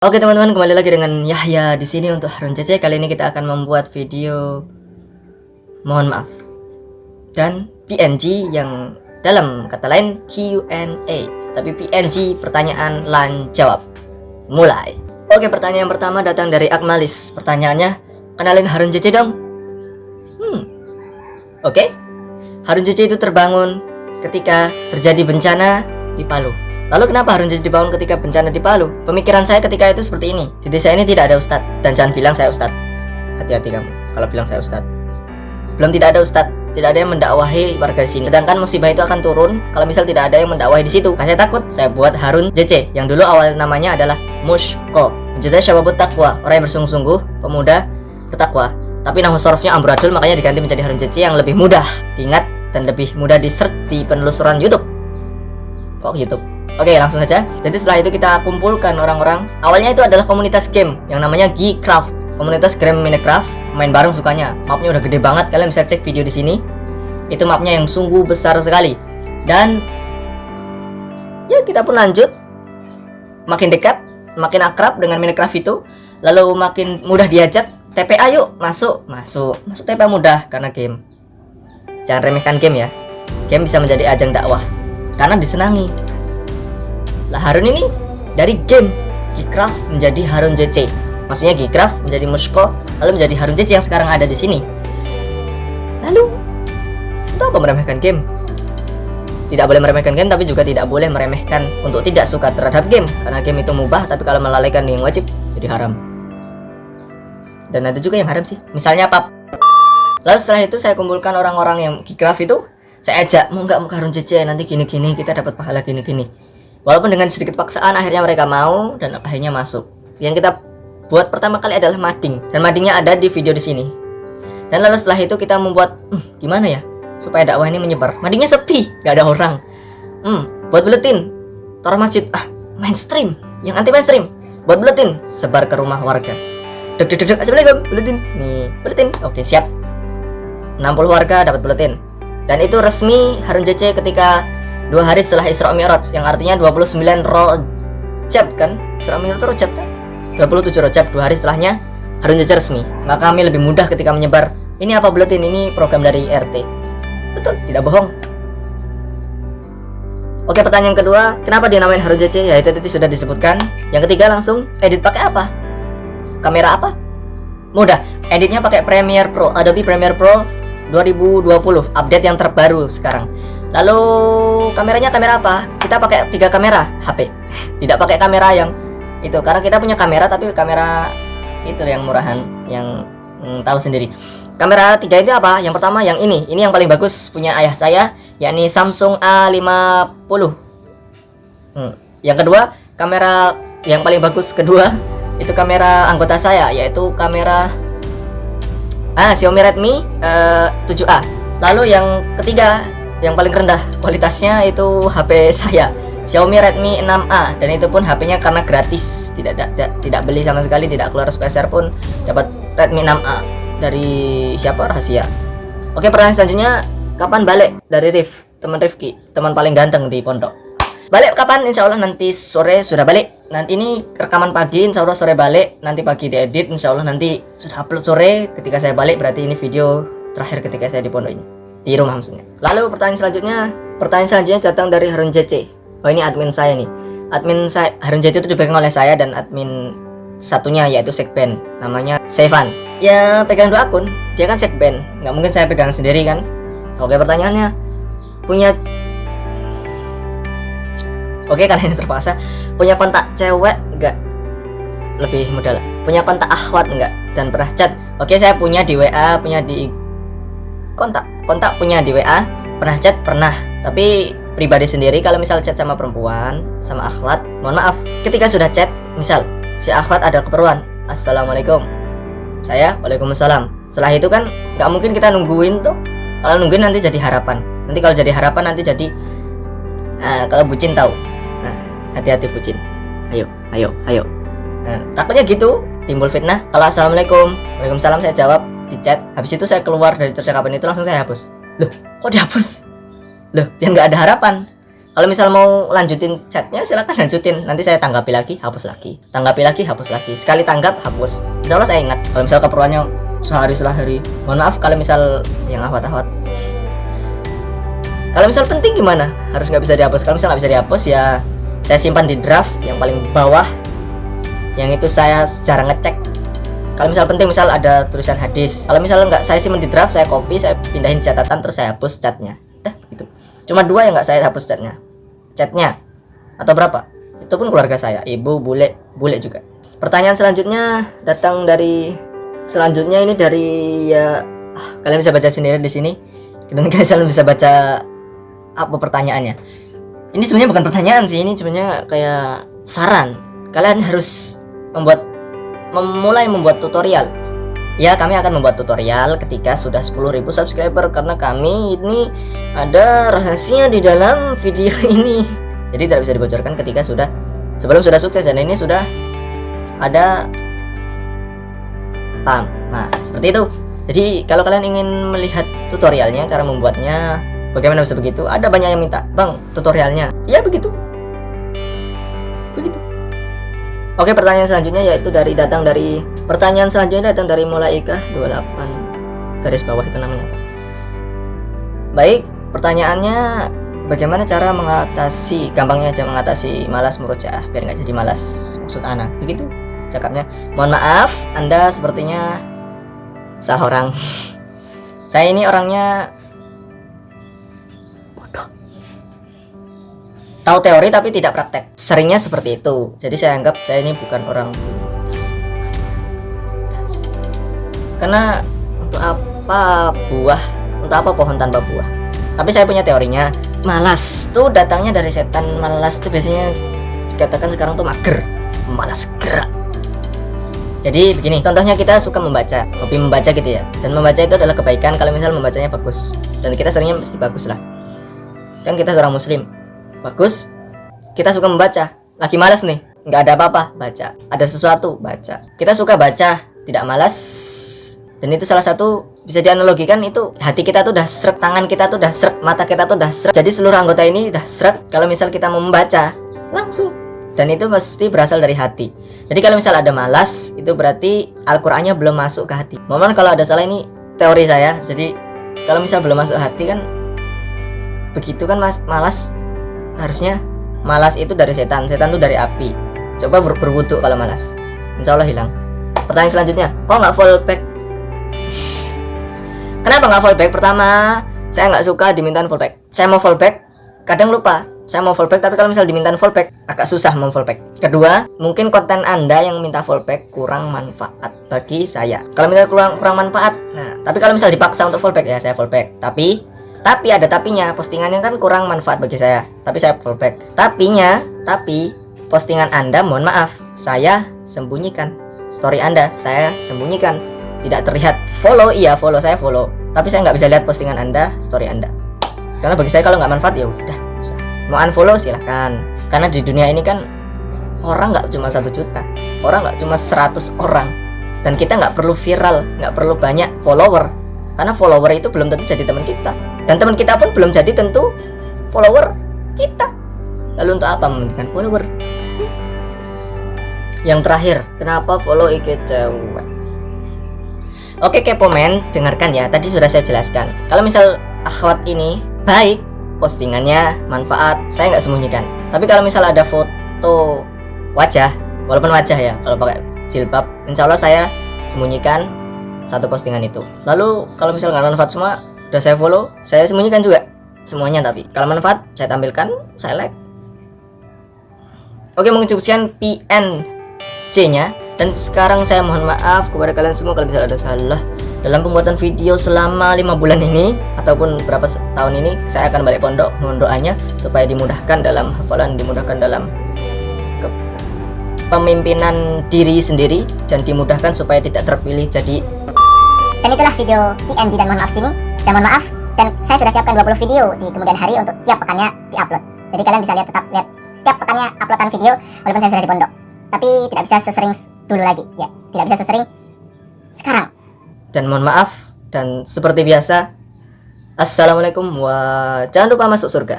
Oke teman-teman, kembali lagi dengan Yahya di sini untuk Harun CC. Kali ini kita akan membuat video mohon maaf dan PNG yang dalam kata lain Q&A, tapi PNG pertanyaan lan jawab. Mulai. Oke, pertanyaan yang pertama datang dari Akmalis. Pertanyaannya, kenalin Harun CC dong. Oke. Harun CC itu terbangun ketika terjadi bencana di Palu. Lalu kenapa Harun CC dibangun ketika bencana di Palu? Pemikiran saya ketika itu seperti ini. Di desa ini tidak ada ustadz. Dan jangan bilang saya ustadz. Hati-hati kamu kalau bilang saya ustadz. Belum tidak ada ustadz. Tidak ada yang mendakwahi warga di sini. Sedangkan musibah itu akan turun kalau misal tidak ada yang mendakwahi di situ. Saya takut. Saya buat Harun CC yang dulu awal namanya adalah Mushko. Menjadi syababut takwa, orang yang bersungguh-sungguh, pemuda bertakwa. Tapi nama sorofnya amburadul, makanya diganti menjadi Harun CC yang lebih mudah diingat dan lebih mudah di search di penelusuran YouTube. Kok YouTube? Oke, langsung saja. Jadi setelah itu kita kumpulkan orang-orang. Awalnya itu adalah komunitas game yang namanya Geekcraft. Komunitas game Minecraft, main bareng sukanya. Mapnya udah gede banget, kalian bisa cek video di sini. Itu mapnya yang sungguh besar sekali. Dan ya kita pun lanjut. Makin dekat, makin akrab dengan Minecraft itu. Lalu makin mudah diajak. TPA yuk, masuk TPA mudah karena game. Jangan remehkan game ya. Game bisa menjadi ajang dakwah karena disenangi. Lah Harun ini dari game Geekcraft menjadi Harun CC. Maksudnya Geekcraft menjadi Mushko, lalu menjadi Harun CC yang sekarang ada di sini. Lalu itu apa meremehkan game? Tidak boleh meremehkan game, tapi juga tidak boleh meremehkan untuk tidak suka terhadap game. Karena game itu mubah, tapi kalau melalaikan yang wajib jadi haram. Dan ada juga yang haram sih. Misalnya pub. Lalu setelah itu saya kumpulkan orang-orang yang Geekcraft itu. Saya ajak, mau nggak Harun CC, nanti gini-gini kita dapat pahala gini-gini. Walaupun dengan sedikit paksaan akhirnya mereka mau dan akhirnya masuk. Yang kita buat pertama kali adalah mading, dan madingnya ada di video di sini. Dan lalu setelah itu kita membuat gimana ya supaya dakwah ini menyebar. Madingnya sepi, nggak ada orang. Buat buletin, taruh masjid. Mainstream, yang anti mainstream. Buat buletin, sebar ke rumah warga. Dek, assalamualaikum, buletin. Nih, buletin. Oke, siap. 60 warga dapat buletin. Dan itu resmi Harun CC ketika 2 hari setelah Isra Mi'raj, yang artinya 29 Rajab kan? Isra Mi'raj itu Rajab kan? 27 Rajab, 2 hari setelahnya Harun CC resmi. Maka kami lebih mudah ketika menyebar. Ini apa buletin? Ini program dari RT. Betul, tidak bohong. Oke, pertanyaan kedua, kenapa dinamain Harun CC? Ya itu sudah disebutkan. Yang ketiga langsung edit pakai apa? Kamera apa? Mudah, editnya pakai Premiere Pro, Adobe Premiere Pro 2020, update yang terbaru sekarang. Lalu kameranya kamera apa? Kita pakai 3 kamera HP. Tidak pakai kamera yang itu karena kita punya kamera, tapi kamera itu yang murahan, yang tahu sendiri. Kamera 3 itu apa? Yang pertama yang ini yang paling bagus punya ayah saya, yakni Samsung A50. Yang kedua, kamera yang paling bagus kedua itu kamera anggota saya, yaitu kamera Xiaomi Redmi 7A. Lalu yang ketiga yang paling rendah kualitasnya itu HP saya, Xiaomi Redmi 6A, dan itu pun HP-nya karena gratis, tidak beli sama sekali, tidak keluar spesial pun dapat Redmi 6A dari siapa? Rahasia. Oke, pertanyaan selanjutnya, kapan balik dari teman Rifki, teman paling ganteng di pondok? Balik kapan? Insya Allah nanti sore sudah balik. Nanti ini rekaman pagi, insya Allah sore balik. Nanti pagi diedit, insya Allah nanti sudah upload sore. Ketika saya balik berarti ini video terakhir ketika saya di pondok ini, di rumah maksudnya. Lalu pertanyaan selanjutnya datang dari Harun CC. Oh, ini admin saya nih. Admin saya Harun CC itu dipegang oleh saya dan admin satunya yaitu Sekben, namanya Sevan. Ya pegang 2 akun, dia kan Sekben, nggak mungkin saya pegang sendiri kan. Oke, pertanyaannya, Oke, karena ini terpaksa, punya kontak cewek nggak? Lebih mudah lah. Punya kontak akhwat nggak? Dan pernah chat? Oke, saya punya di WA, punya di kontak punya di WA, pernah chat pernah. Tapi pribadi sendiri kalau misal chat sama perempuan, sama akhwat, mohon maaf, ketika sudah chat, misal si akhwat ada keperluan, assalamualaikum, saya waalaikumsalam. Setelah itu kan nggak mungkin kita nungguin tuh. Kalau nungguin nanti jadi harapan. Nanti kalau jadi harapan nanti jadi kalau bucin tahu. Hati-hati bucin. Ayo. Takutnya gitu, timbul fitnah. Kalau assalamualaikum, waalaikumsalam saya jawab di chat. Habis itu saya keluar dari percakapan itu langsung saya hapus. Loh, kok dihapus? Loh, yang nggak ada harapan. Kalau misal mau lanjutin chatnya silakan lanjutin, nanti saya tanggapi lagi, hapus lagi, tanggapi lagi, hapus lagi, sekali tanggap hapus. Insya Allah saya ingat. Kalau misal keperluannya sehari setelah hari, mohon maaf kalau misal yang awat-awat. Kalau misal penting gimana? Harus nggak bisa dihapus. Kalau misal nggak bisa dihapus ya saya simpan di draft yang paling bawah, yang itu saya jarang ngecek. Kalau misal penting, misal ada tulisan hadis, kalau misal nggak saya simpan di draft, saya copy, saya pindahin catatan, terus saya hapus chatnya. Dah gitu. Cuma 2 yang nggak saya hapus chatnya atau berapa? Itu pun keluarga saya, ibu, bule juga. Pertanyaan selanjutnya datang dari ini dari ya kalian bisa baca sendiri di sini, dan kalian bisa baca apa pertanyaannya. Ini sebenarnya bukan pertanyaan sih, ini sebenarnya kayak saran. Kalian harus mulai membuat tutorial. Ya, kami akan membuat tutorial ketika sudah 10.000 subscriber, karena kami ini ada rahasia di dalam video ini. Jadi tidak bisa dibocorkan ketika sebelum sudah sukses, dan ini sudah ada Nah, seperti itu. Jadi kalau kalian ingin melihat tutorialnya, cara membuatnya bagaimana bisa begitu, ada banyak yang minta, "Bang, tutorialnya." Ya begitu. Oke, pertanyaan selanjutnya datang dari Mulaikah 28 garis bawah itu namanya. Baik, pertanyaannya bagaimana cara gampangnya aja mengatasi malas murojaah biar nggak jadi malas, maksud ana. Begitu cakapnya. Mohon maaf, Anda sepertinya salah orang. Saya ini orangnya tahu teori tapi tidak praktek. Seringnya seperti itu. Jadi saya anggap saya ini bukan orang. Karena untuk apa pohon tanpa buah? Tapi saya punya teorinya. Malas tuh datangnya dari setan. Malas tuh biasanya dikatakan sekarang tuh mager, malas gerak. Jadi begini, contohnya kita suka membaca, hobi membaca gitu ya. Dan membaca itu adalah kebaikan kalau misal membacanya bagus. Dan kita seringnya mesti bagus lah. Kan kita seorang muslim. Bagus, kita suka membaca. Lagi malas nih, nggak ada apa-apa, baca. Ada sesuatu, baca. Kita suka baca, tidak malas. Dan itu salah satu bisa dianalogikan, itu hati kita tuh udah srek, tangan kita tuh udah srek, mata kita tuh udah srek. Jadi seluruh anggota ini udah srek. Kalau misal kita mau membaca, langsung. Dan itu pasti berasal dari hati. Jadi kalau misal ada malas, itu berarti Al-Qur'annya belum masuk ke hati. Mohon kalau ada salah, ini teori saya. Jadi kalau misal belum masuk hati kan begitu kan, malas. Harusnya malas itu dari setan tuh dari api. Coba berwudu kalau malas, insya Allah hilang. Pertanyaan selanjutnya, kok nggak fallback? Kenapa nggak fallback? Pertama, saya nggak suka dimintain fallback. Saya mau fallback, kadang lupa. Saya mau fallback, tapi kalau misal dimintain fallback, agak susah mau fallback. Kedua, mungkin konten Anda yang minta fallback kurang manfaat bagi saya. Kalau misal kurang manfaat, nah, tapi kalau misal dipaksa untuk fallback, ya saya fallback. Tapi ada tapinya, postingannya kan kurang manfaat bagi saya, tapi saya fallback. Tapi postingan Anda, mohon maaf, saya sembunyikan. Story Anda saya sembunyikan, tidak terlihat. Follow, iya follow, saya follow, tapi saya nggak bisa lihat postingan Anda, story Anda. Karena bagi saya kalau nggak manfaat ya udah, usah. Mau unfollow silahkan. Karena di dunia ini kan orang nggak cuma 1 juta, orang nggak cuma 100 orang, dan kita nggak perlu viral, nggak perlu banyak follower. Karena follower itu belum tentu jadi teman kita, dan teman kita pun belum jadi tentu follower kita. Lalu untuk apa mementingkan follower? Yang terakhir, kenapa follow IG cewek? Oke, kepomen, dengarkan ya. Tadi sudah saya jelaskan. Kalau misal akhwat ini baik, postingannya manfaat, saya nggak sembunyikan. Tapi kalau misal ada foto wajah, walaupun wajah ya, kalau pakai jilbab, insya Allah saya sembunyikan satu postingan itu. Lalu kalau misal nggak manfaat semua, udah saya follow, saya sembunyikan juga semuanya. Tapi kalau manfaat, saya tampilkan, saya like. Oke, mungkin cukup sekian PNC-nya. Dan sekarang saya mohon maaf kepada kalian semua kalau misal ada salah dalam pembuatan video selama 5 bulan ini ataupun berapa tahun ini. Saya akan balik pondok, mohon doanya supaya dimudahkan dalam hafalan, dimudahkan dalam pemimpinan diri sendiri, dan dimudahkan supaya tidak terpilih jadi. Dan itulah video PNG dan mohon maaf sini. Saya mohon maaf, dan saya sudah siapkan 20 video di kemudian hari untuk tiap pekannya diupload. Jadi kalian bisa tetap lihat tiap pekannya uploadan video walaupun saya sudah di pondok. Tapi tidak bisa sesering dulu lagi, ya. Tidak bisa sesering sekarang. Dan mohon maaf, dan seperti biasa, assalamualaikum, jangan lupa masuk surga.